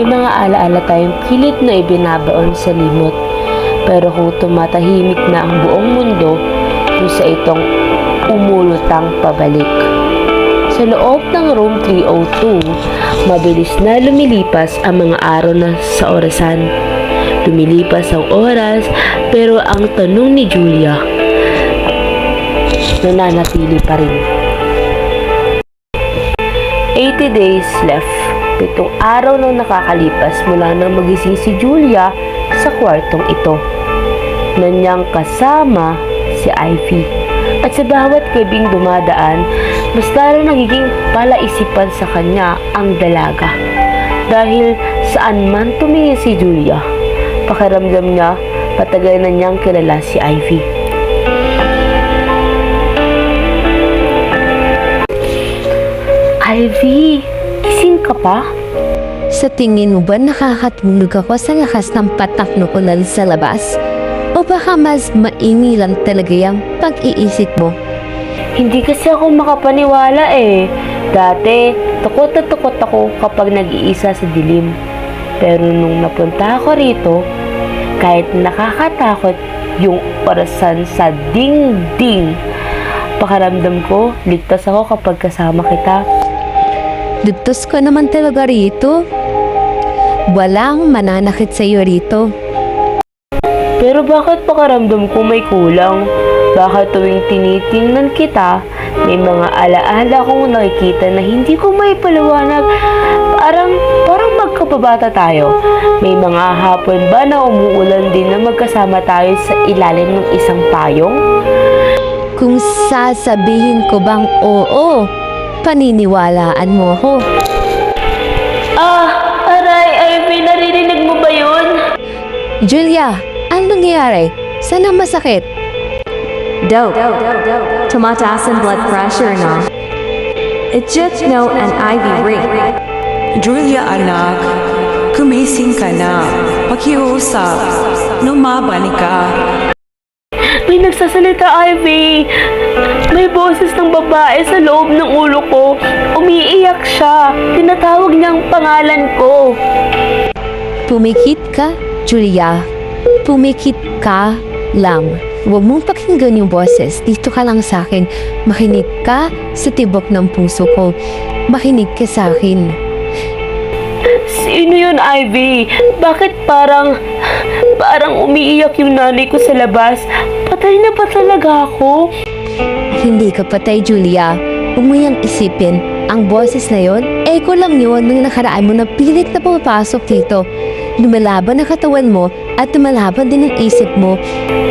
may mga alaala tayong pilit na ibinabaon sa limot. Pero kung tumatahimik na ang buong mundo, kusa itong umulutang pabalik. Sa loob ng room 302, mabilis na lumilipas ang mga araw na sa orasan. Lumilipas ang oras, pero ang tanong ni Julia, nananatili pa rin. 80 days left. 7 araw na nakakalipas mula nang magising si Julia sa kwartong ito. Nanyang kasama si Ivy. At sa bawat gabing dumadaan, mas lalo nagiging palaisipan sa kanya ang dalaga. Dahil saan man tumingin si Julia, pakiramdam niya patagal na niyang kilala si Ivy. Ivy, gising ka pa? Sa tingin mo ba nakakatulog ako sa lakas ng patak ng ulan sa labas? O baka mas maingi lang talaga yung pag-iisip mo? Hindi kasi ako makapaniwala eh. Dati, takot na takot ako kapag nag-iisa sa dilim. Pero nung napunta ako rito, kahit nakakatakot yung orasan sa ding-ding, pakiramdam ko, ligtas ako kapag kasama kita. Ligtas ko naman talaga rito. Walang mananakit sa iyo rito. Pero bakit pakiramdam ko may kulang? Bakit tuwing tinitingnan kita, may mga alaala akong nakikita na hindi ko may paliwanag? Parang magkababata tayo. May mga hapon ba na umuulan din na magkasama tayo sa ilalim ng isang payong? Kung sasabihin ko bang oo, paniniwalaan mo ako. Aray, Ivy, naririnig mo ba yun? Julia, anong nangyayari? Saan ang masakit? Dope. Tumataas ang blood pressure na. It's just no an Ivy ring. Julia anak, kumising ka na. Pakiusap, lumabani ka. May nagsasalita, Ivy. May boses ng babae sa loob ng ulo ko. Umiiyak siya. Tinatawag niyang pangalan ko. Pumikit ka, Julia. Pumikit ka lang. Huwag mong pakinggan yung boses. Dito ka lang sa akin. Makinig ka sa tibok ng puso ko. Makinig ka sa akin. Sino yun, Ivy? Bakit parang umiiyak yung nanay ko sa labas? Patay na ba talaga ako? Hindi ka patay, Julia. Huwag mo yang isipin. Ang boses na yon, echo lang yun nung nakaraan mo na pilit na pumapasok dito. Lumalaban ang katawan mo at lumalaban din ang isip mo.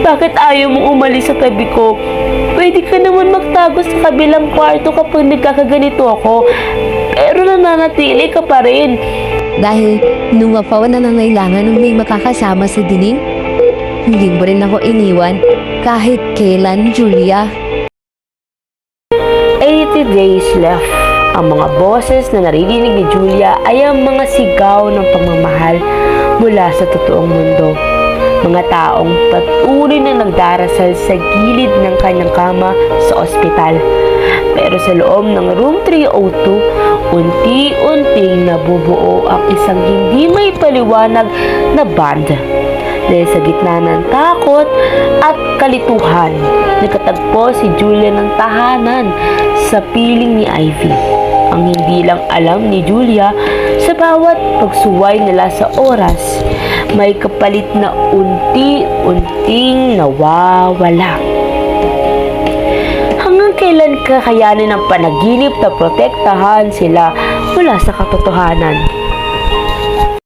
Bakit ayaw mong umalis sa tabi ko? Pwede ka naman magtago sa kabilang kwarto kapag nagkakaganito ako. Pero nananatili ka pa rin. Dahil nung mapawan na nangailangan ng may makakasama sa dilim, hindi mo rin ako iniwan kahit kailan, Julia. 80 days left. Ang mga boses na naririnig ni Julia ay ang mga sigaw ng pagmamahal mula sa totoong mundo. Mga taong patuloy na nagdarasal sa gilid ng kanyang kama sa ospital. Pero sa loob ng room 302, unti-unting nabubuo ang isang hindi may paliwanag na band. Dahil sa gitna ng takot at kalituhan, nakatagpo si Julia ng tahanan sa piling ni Ivy. Ang hindi lang alam ni Julia, sa bawat pagsuway nila sa oras, may kapalit na unti-unting nawawala. Hanggang kailan kakayanin ng panaginip na protektahan sila mula sa katotohanan?